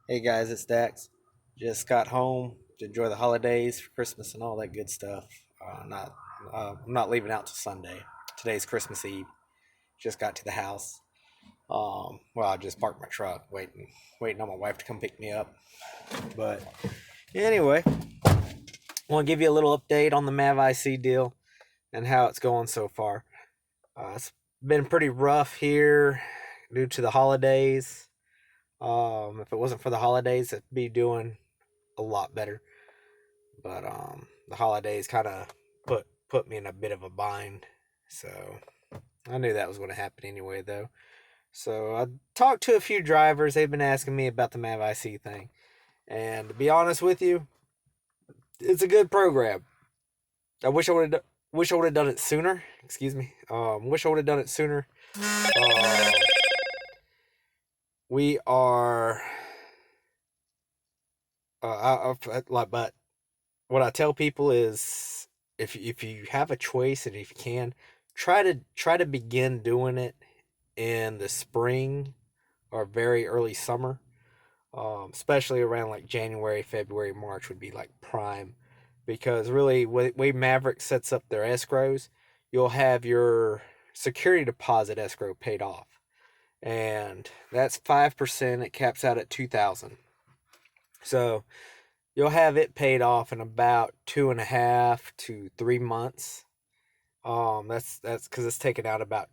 Hey guys, it's Dax. Just got home to enjoy the holidays for Christmas and all that good stuff. I'm not leaving out till Sunday. Today's Christmas Eve. Just got to the house. I just parked my truck, waiting on my wife to come pick me up. But anyway, I want to give you a little update on the Mav IC deal and how it's going so far. It's been pretty rough here due to the holidays. If it wasn't for the holidays, it'd be doing a lot better. But the holidays kind of put me in a bit of a bind. So I knew that was going to happen anyway, though. So I talked to a few drivers. They've been asking me about the Mav IC thing, and to be honest with you, it's a good program. I wish I would have done it sooner. Excuse me. Wish I would have done it sooner. Uh, we are but what I tell people is if you have a choice and if you can, try to begin doing it in the spring or very early summer, especially around like January, February, March would be like prime, because really way Maverick sets up their escrows, you'll have your security deposit escrow paid off, and that's 5%. It caps out at 2,000. So you'll have it paid off in about 2.5 to 3 months. That's because it's taken out about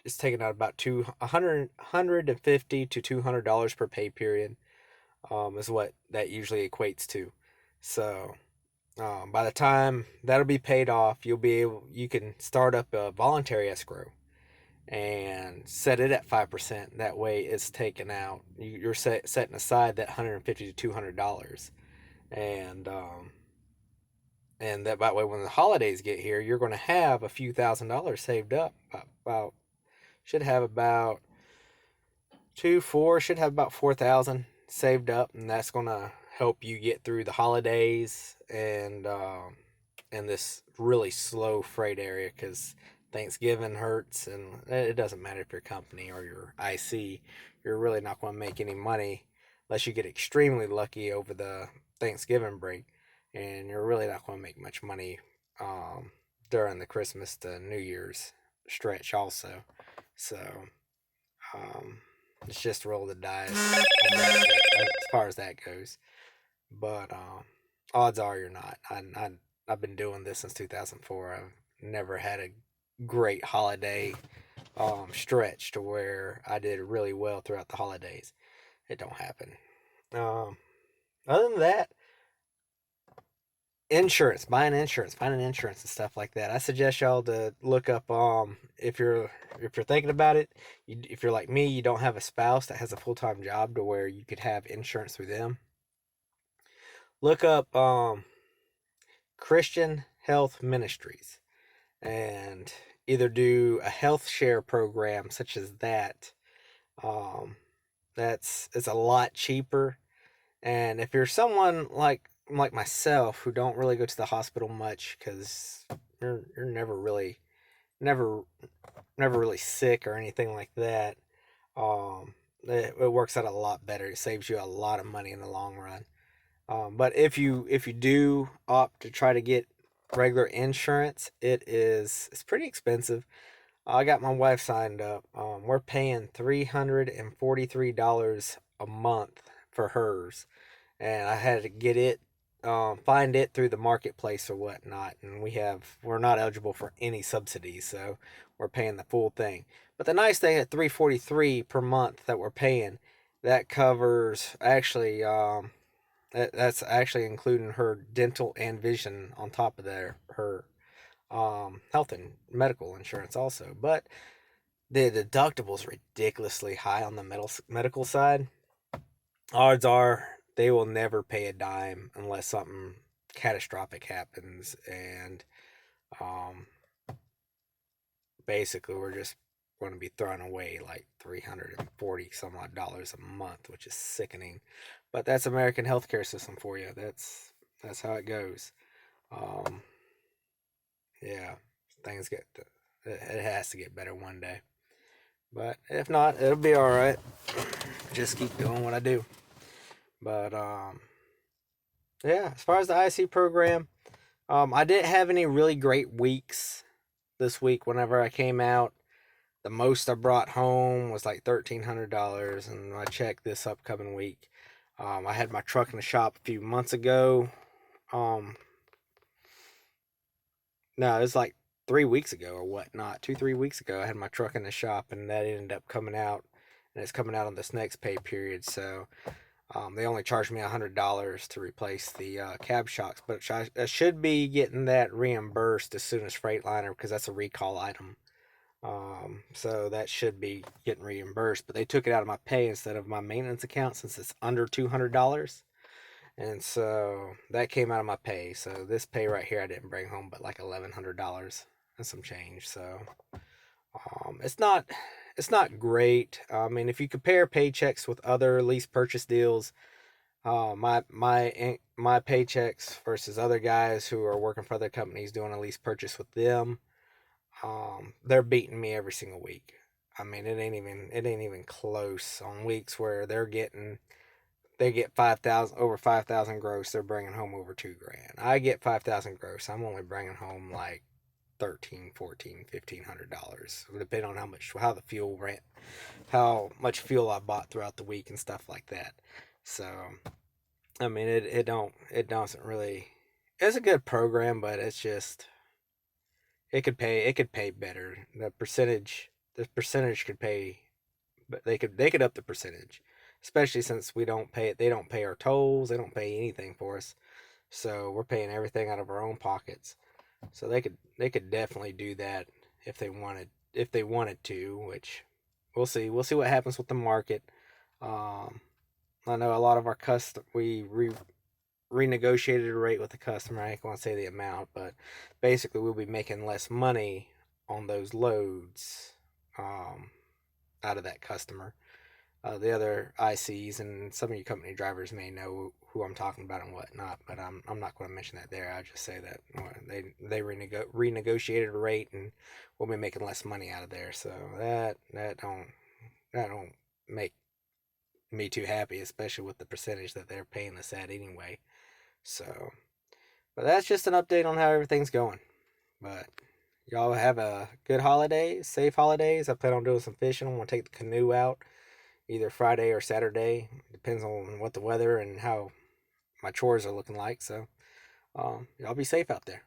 150 to $200 per pay period. Is what that usually equates to. So by the time that'll be paid off, you can start up a voluntary escrow and set it at 5%. That way, it's taken out. You're setting aside that 150 to $200, and that way, when the holidays get here, you're going to have a few $1,000s saved up. About should have about should have about 4,000 saved up, and that's going to help you get through the holidays and this really slow freight area, because Thanksgiving hurts, and it doesn't matter if your company or your IC, you're really not going to make any money unless you get extremely lucky over the Thanksgiving break, and you're really not going to make much money during the Christmas to New Year's stretch also. So um, it's just roll the dice as far as that goes. But odds are you're not. I've been doing this since 2004. I've never had a great holiday stretch to where I did really well throughout the holidays. It don't happen. Um, Other than that, insurance, buying insurance, finding insurance and stuff like that. I suggest y'all to look up if you're thinking about it. If you're like me, you don't have a spouse that has a full-time job to where you could have insurance through them. Look up Christian Health Ministries and either do a health share program such as that. Um, it's a lot cheaper. And if you're someone like myself who don't really go to the hospital much because you're never never really sick or anything like that, it works out a lot better. It saves you a lot of money in the long run. But if you do opt to try to get regular insurance, it's pretty expensive. I got my wife signed up. We're paying $343 a month for hers, and I had to get it, find it through the marketplace or whatnot, and we're not eligible for any subsidies, so we're paying the full thing. But the nice thing at 343 per month that we're paying, that covers that's actually including her dental and vision on top of her health and medical insurance also. But the deductible is ridiculously high on the medical side. Odds are they will never pay a dime unless something catastrophic happens, and um, basically we're just going to be throwing away like 340 some odd dollars a month, which is sickening. But that's American healthcare system for you. That's how it goes. Um, yeah, things get it has to get better one day. But if not, it'll be all right. Just keep doing what I do. But yeah, as far as the IC program, I didn't have any really great weeks this week. Whenever I came out, the most I brought home was like $1,300, and I checked this upcoming week. I had my truck in the shop a few months ago. Um, no, it was like 3 weeks ago or whatnot. 2, 3 weeks ago, I had my truck in the shop, and that ended up coming out, and it's coming out on this next pay period. So they only charged me $100 to replace the cab shocks, but I should be getting that reimbursed as soon as Freightliner because that's a recall item. So that should be getting reimbursed, but they took it out of my pay instead of my maintenance account since it's under $200. And so that came out of my pay. So this pay right here, I didn't bring home but like $1,100 and some change. So it's not great. I mean, if you compare paychecks with other lease purchase deals, my paychecks versus other guys who are working for other companies doing a lease purchase with them, they're beating me every single week. I mean, it ain't even close. On weeks where they get 5,000, over 5,000 gross, they're bringing home over 2 grand. I get 5,000 gross, I'm only bringing home like 13, 14, $1,500, depending on how the fuel rent, how much fuel I bought throughout the week and stuff like that. So I mean, it doesn't really. It's a good program, but it's just it could pay better. The percentage could pay, but they could up the percentage, especially since we don't pay it. They don't pay our tolls. They don't pay anything for us, so we're paying everything out of our own pockets. So they could definitely do that if they wanted to, which we'll see. We'll see what happens with the market. Um, I know a lot of our we renegotiated a rate with the customer. I ain't gonna say the amount, but basically we'll be making less money on those loads um, out of that customer. The other ICs and some of you company drivers may know who I'm talking about and whatnot, but I'm not going to mention that there. I just say that they renegotiated a rate and we'll be making less money out of there. So that don't make me too happy, especially with the percentage that they're paying us at anyway. So, but that's just an update on how everything's going. But y'all have a good holiday, safe holidays. I plan on doing some fishing. I'm gonna take the canoe out either Friday or Saturday. Depends on what the weather and how my chores are looking like. So, y'all be safe out there.